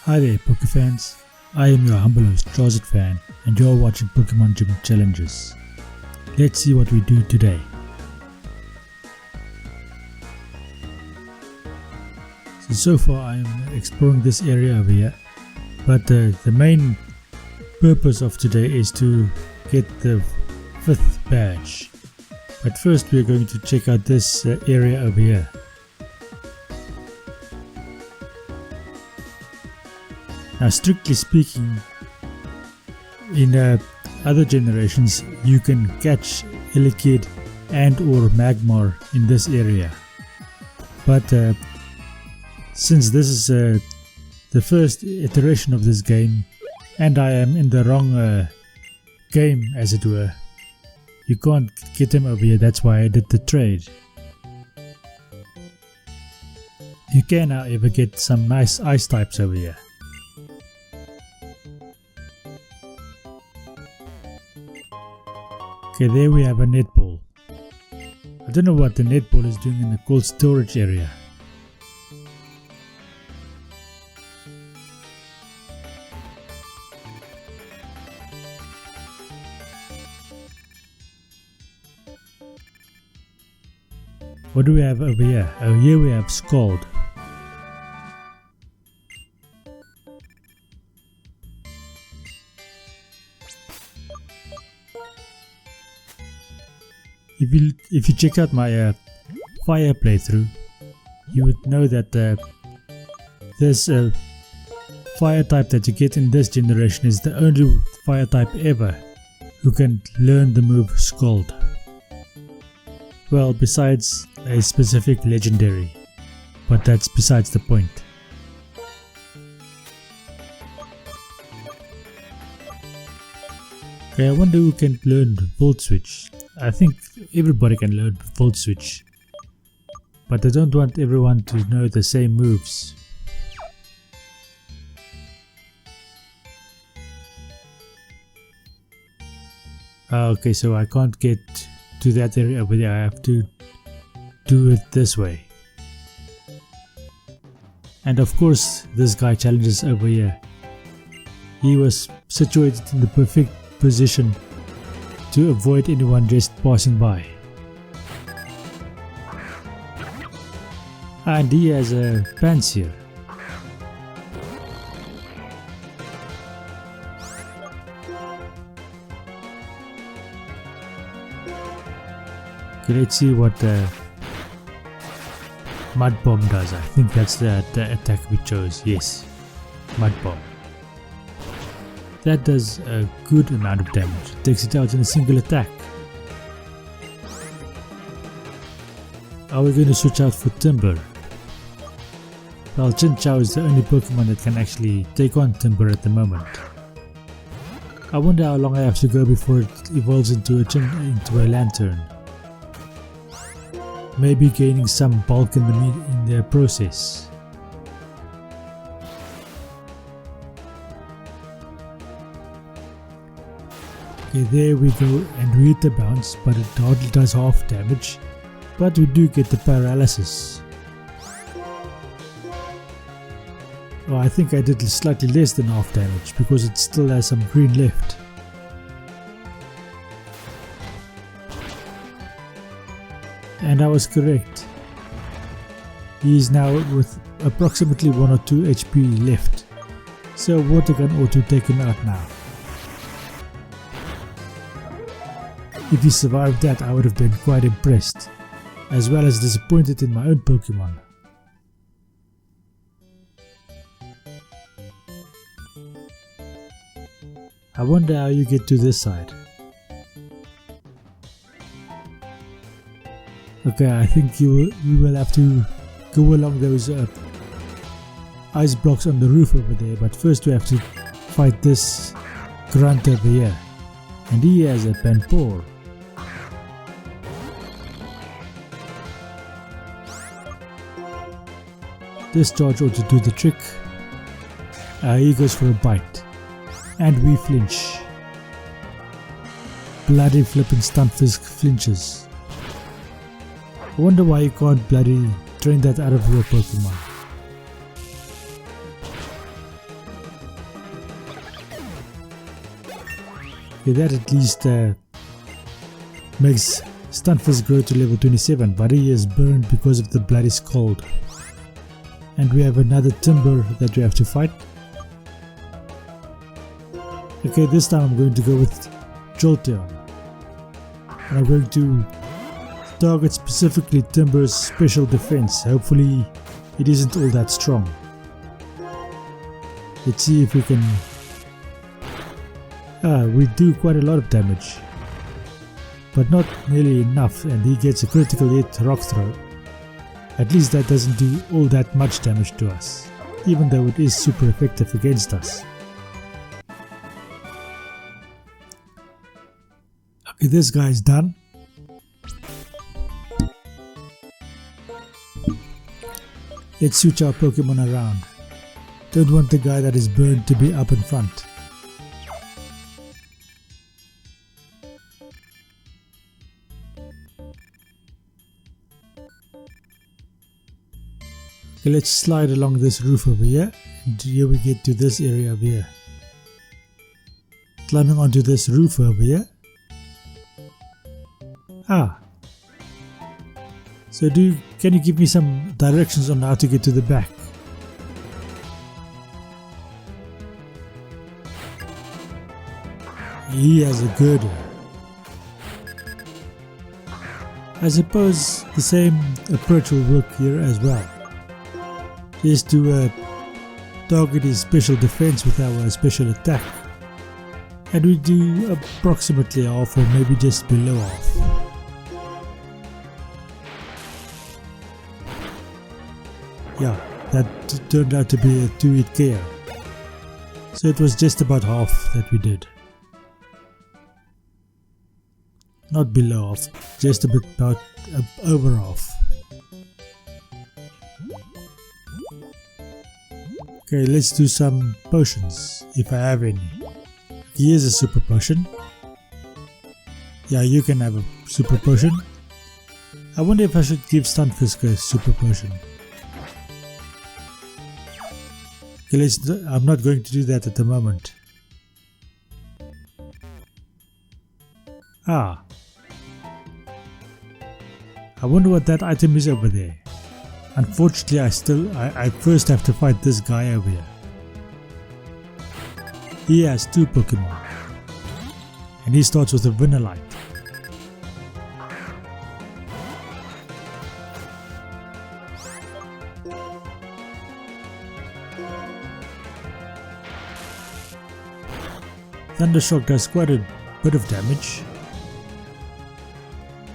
Hi there Pokefans, I am your humble host Closet Fan and you're watching Pokemon Gym Challenges. Let's see what we do today. So far I am exploring this area over here, but the main purpose of today is to get the 5th badge. But first we are going to check out this area over here. Now strictly speaking, in other generations you can catch Elekid and or Magmar in this area. But since this is the first iteration of this game and I am in the wrong game as it were, you can't get him over here, that's why I did the trade. You can however get some nice ice types over here. Okay, there we have a netball. I don't know what the netball is doing in the cold storage area. What do we have over here? Oh, here we have Scald. If you check out my fire playthrough, you would know that this fire type that you get in this generation is the only fire type ever who can learn the move Scald. Well, besides a specific legendary, but that's besides the point. Okay, I wonder who can learn Volt Switch. I think everybody can learn Volt Switch, but I don't want everyone to know the same moves. Okay, so I can't get to that area over there, I have to do it this way. And of course this guy challenges over here. He was situated in the perfect position to avoid anyone just passing by. And he has a Pansear. Okay, let's see what Mud Bomb does. I think that's the attack we chose. Yes, Mud Bomb. That does a good amount of damage. It takes it out in a single attack. Are we going to switch out for Timber? Well, Chinchou is the only Pokemon that can actually take on Timber at the moment. I wonder how long I have to go before it evolves into a Lantern. Maybe gaining some bulk in the process. Okay, there we go, and we hit the bounce, but it hardly does half damage, but we do get the paralysis. Oh, I think I did slightly less than half damage because it still has some green left. And I was correct. He is now with approximately 1 or 2 HP left, so Water Gun ought to take him out now. If he survived that, I would have been quite impressed, as well as disappointed in my own Pokemon. I wonder how you get to this side. Okay, I think we will have to go along those ice blocks on the roof over there, but first we have to fight this grunt over here, and he has a Panpour. This charge ought to do the trick. He goes for a bite, and we flinch. Bloody flippin' Stunfisk flinches. I wonder why you can't bloody drain that out of your Pokemon. Okay, that at least makes Stunfisk grow to level 27, but he is burned because of the bloody scald. And we have another Timber that we have to fight. Okay, this time I'm going to go with Jolteon. And I'm going to target specifically Timber's special defense. Hopefully it isn't all that strong. Let's see if we can... we do quite a lot of damage. But not nearly enough, and he gets a critical hit rock throw. At least that doesn't do all that much damage to us, even though it is super effective against us. Okay, this guy is done. Let's switch our Pokemon around. Don't want the guy that is burned to be up in front. Okay, let's slide along this roof over here, and here we get to this area over here. Climbing onto this roof over here. So can you give me some directions on how to get to the back? He has a girder. I suppose the same approach will work here as well. Just to target his special defense with our special attack. And we do approximately half, or maybe just below half. Yeah, that turned out to be a 2-hit KO. So it was just about half that we did. Not below half, just a bit about over half. Okay, let's do some potions, if I have any. Here's a super potion. Yeah, you can have a super potion. I wonder if I should give Stunfisk a super potion. Okay, I'm not going to do that at the moment. I wonder what that item is over there. Unfortunately, I first have to fight this guy over here. He has 2 Pokemon. And he starts with a Vanillite. Thundershock does quite a bit of damage.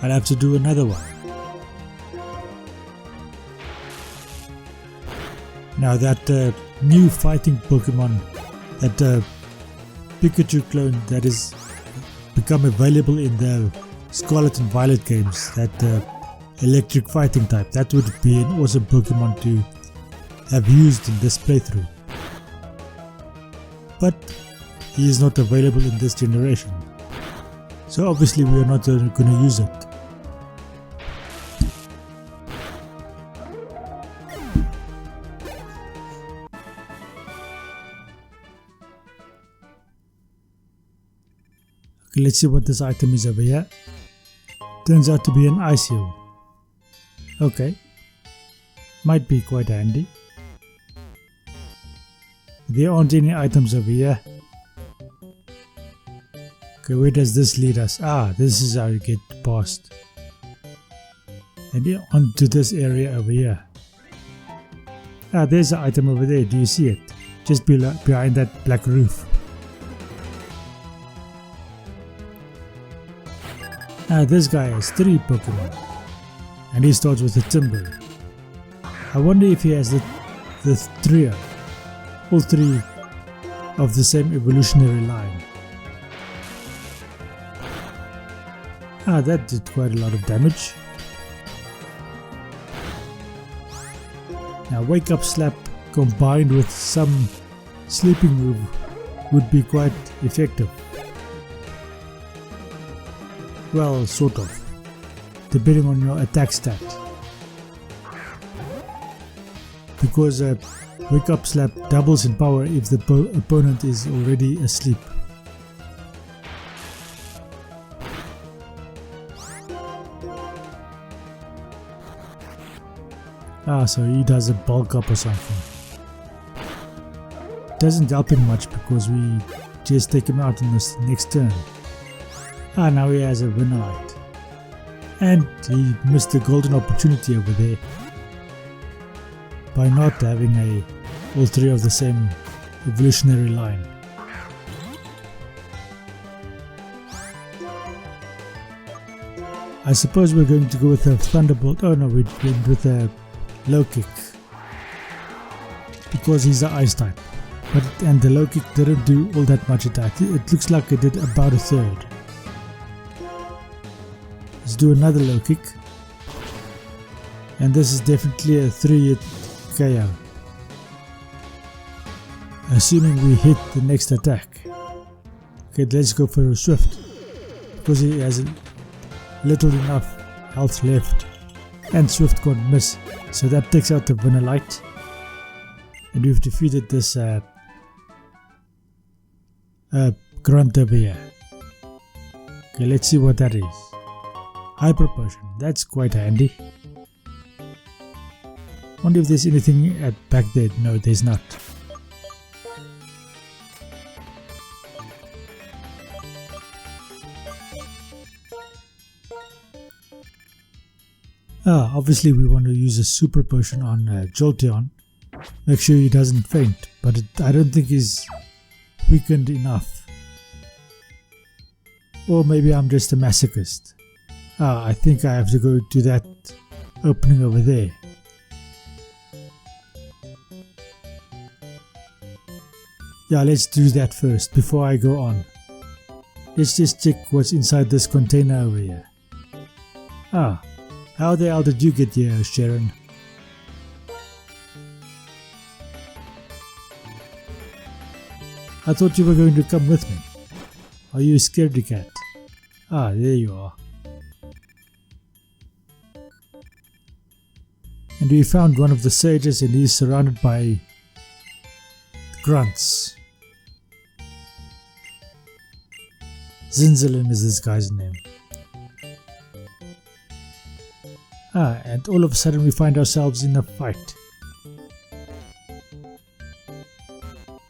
I'll have to do another one. Now that new fighting Pokemon, that Pikachu clone that is become available in the Scarlet and Violet games, that electric fighting type, that would be an awesome Pokemon to have used in this playthrough. But he is not available in this generation, so obviously we are not going to use it. Okay, let's see what this item is over here. Turns out to be an Ice Heal. Okay, might be quite handy. There aren't any items over here. Okay, where does this lead us? This is how you get past. And onto this area over here. There's an item over there. Do you see it? Just behind that black roof. This guy has 3 Pokemon. And he starts with a Timber. I wonder if he has the trio. All 3 of the same evolutionary line. That did quite a lot of damage. Now Wake Up Slap combined with some sleeping move would be quite effective. Well, sort of, depending on your attack stat. Because Wake Up Slap doubles in power if the opponent is already asleep. Ah, so he does a bulk up or something. Doesn't help him much because we just take him out in this next turn. Ah, now he has a Monotype. And he missed a golden opportunity over there by not having all three of the same evolutionary line. I suppose we're going to go with a Thunderbolt. Oh no, we went with a Low Kick because he's the Ice type. And the Low Kick didn't do all that much attack. It looks like it did about a third. Let's do another Low Kick. And this is definitely a 3-hit KO. Assuming we hit the next attack. Okay, let's go for a Swift. Because he has little enough health left. And Swift can't miss. So that takes out the Monotype. And we've defeated this grunt over here. Okay, let's see what that is. Hyper Potion, that's quite handy. Wonder if there's anything at back there. No, there's not. Obviously we want to use a Super Potion on Jolteon. Make sure he doesn't faint, but I don't think he's weakened enough. Or maybe I'm just a masochist. I think I have to go to that opening over there. Yeah, let's do that first before I go on. Let's just check what's inside this container over here. How the hell did you get here, Sharon? I thought you were going to come with me. Are you a scaredy cat? There you are. And we found one of the sages and he's surrounded by grunts. Zinzalin is this guy's name. And all of a sudden we find ourselves in a fight.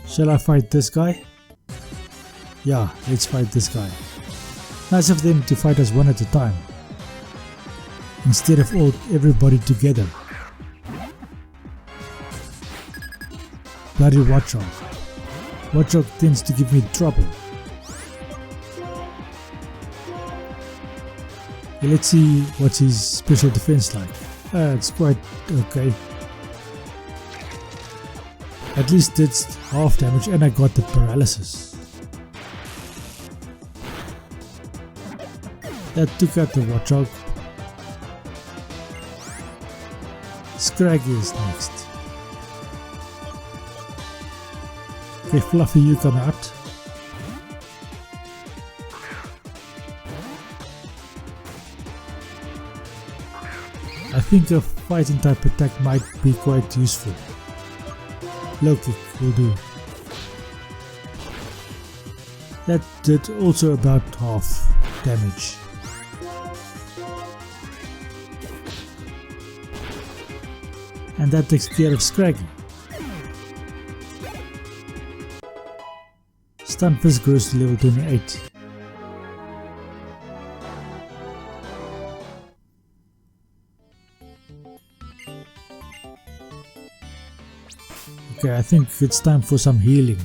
Shall I fight this guy? Yeah, let's fight this guy. Nice of them to fight us one at a time, instead of everybody together. Bloody Watchog. Watchog tends to give me trouble. Let's see what's his special defense like. It's quite okay. At least it's half damage and I got the paralysis. That took out the Watchog. Scraggy is next. Okay, Fluffy, you come out. I think a fighting type attack might be quite useful. Low Kick will do. That did also about half damage. And that takes care of Scraggy. Stunfisk grows to level 28. Okay, I think it's time for some healing.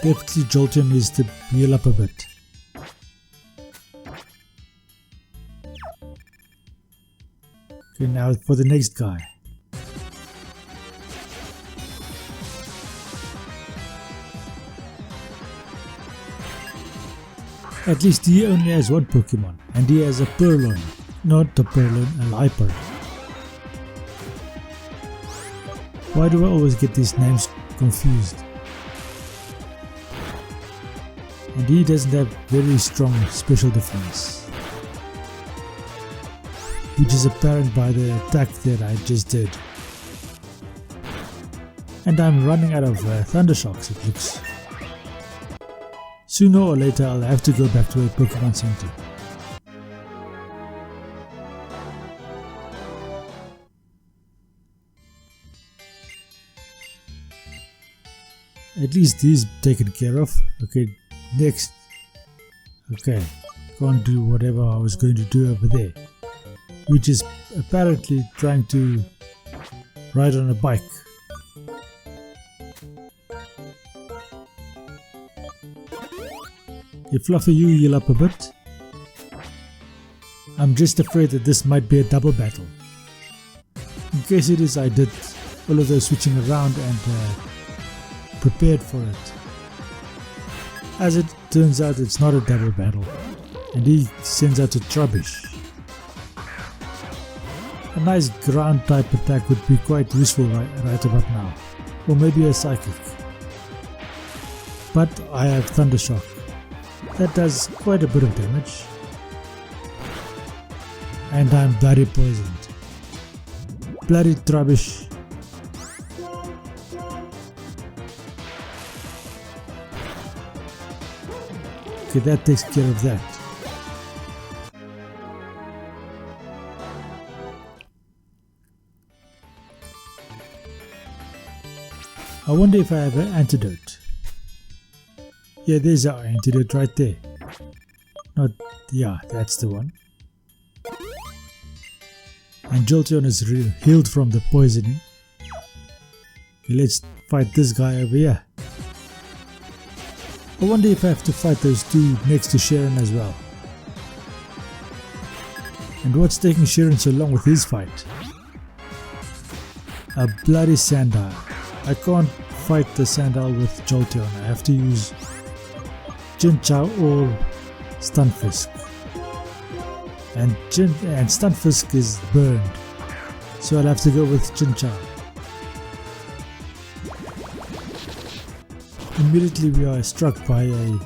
Definitely Jolteon needs to heal up a bit. Okay, now for the next guy. At least he only has one Pokemon, and he has a Purloin. Not a Purloin, a Liper. Why do I always get these names confused? And he doesn't have very strong special defense, which is apparent by the attack that I just did. And I'm running out of Thunder Shocks, it looks. Sooner or later I'll have to go back to a Pokemon Center. At least these taken care of. Okay, next. Okay, can't do whatever I was going to do over there, which is apparently trying to ride on a bike. If Fluffy, you heal up a bit. I'm just afraid that this might be a double battle. In case it is, I did all of those switching around and prepared for it. As it turns out, it's not a double battle, and he sends out a Trubbish. A nice ground type attack would be quite useful right about now, or maybe a Psychic. But I have Thundershock. That does quite a bit of damage. And I'm bloody poisoned. Bloody Trubbish. Okay, that takes care of that. I wonder if I have an antidote. Yeah, there's our antidote right there. Not, yeah, that's the one. And Jolteon is healed from the poisoning. Okay, let's fight this guy over here. I wonder if I have to fight those two next to Sharon as well. And what's taking Sharon so long with his fight? A bloody Sandile. I can't fight the Sandile with Jolteon. I have to use Chinchou or Stunfisk. And Stunfisk is burned, so I'll have to go with Chinchou. Immediately we are struck by a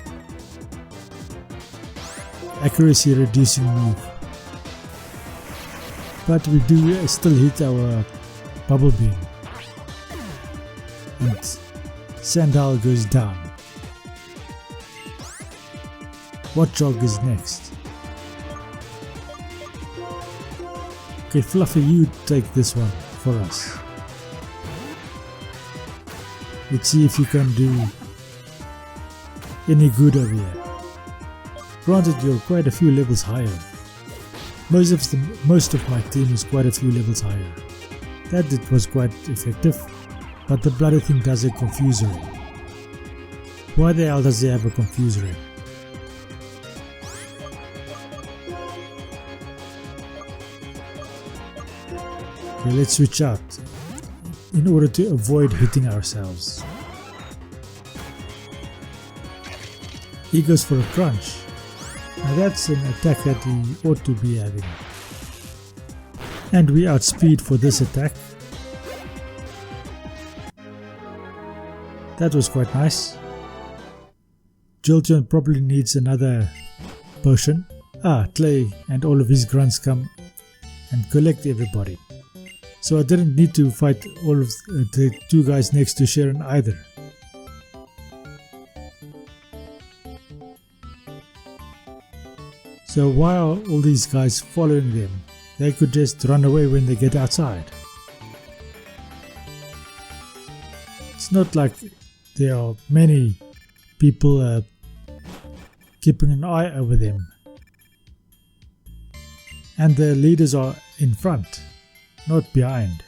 accuracy reducing move, but we do still hit our Bubble Beam, and Sandile goes down. Watchog is next. Okay, Fluffy, you take this one for us. Let's see if you can do any good over here. Granted, you're quite a few levels higher. Most of my team is quite a few levels higher. That was quite effective, but the bloody thing does a Confuser. Why the hell does he have a Confuser? Okay, let's switch out in order to avoid hitting ourselves. He goes for a Crunch. Now that's an attack that he ought to be having. And we outspeed for this attack. That was quite nice. Jolteon probably needs another potion. Clay and all of his grunts come and collect everybody. So I didn't need to fight all of the two guys next to Sharon either. So why are all these guys following them? They could just run away when they get outside. It's not like there are many people keeping an eye over them. And the leaders are in front, not behind.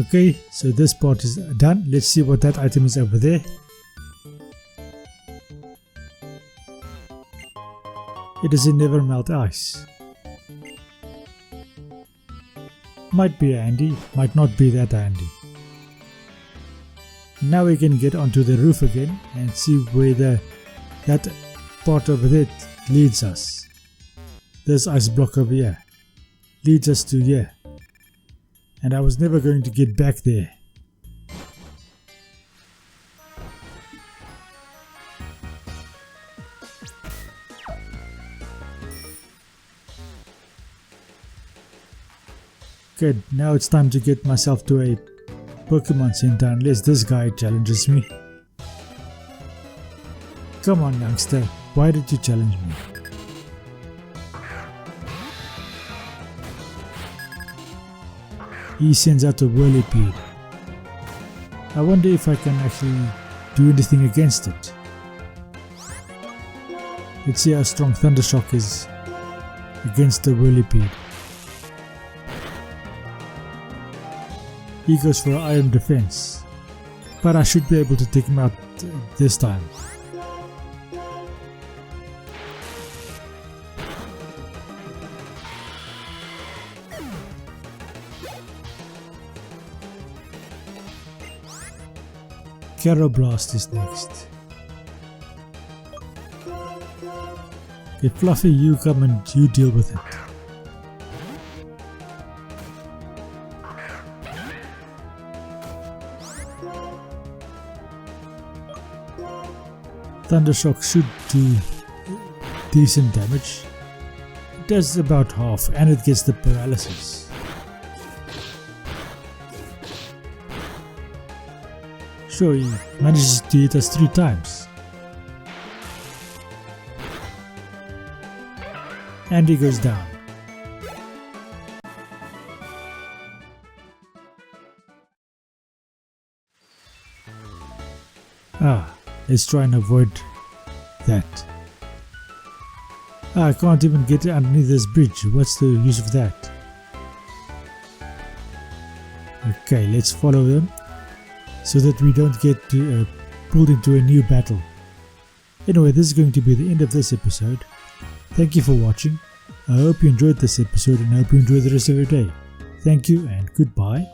Okay, so this part is done. Let's see what that item is over there. It is a Never Melt Ice. Might be handy, might not be that handy. Now we can get onto the roof again and see where that part over there leads us. This ice block over here leads us to here. And I was never going to get back there. Good, now it's time to get myself to a Pokemon Center unless this guy challenges me. Come on, youngster, why did you challenge me? he sends out a whirlipede. I wonder if I can actually do anything against it. Let's see how strong Thundershock is against the whirlipede. He goes for an iron defense, but I should be able to take him out this time. Blast is next. Okay, Fluffy, you come and you deal with it. Thundershock should do decent damage. It does about half and it gets the paralysis. Sure, he manages to hit us 3 times. And he goes down. Let's try and avoid that. I can't even get underneath this bridge. What's the use of that? Okay, let's follow them so that we don't get pulled into a new battle. Anyway, this is going to be the end of this episode. Thank you for watching. I hope you enjoyed this episode and I hope you enjoy the rest of your day. Thank you and goodbye.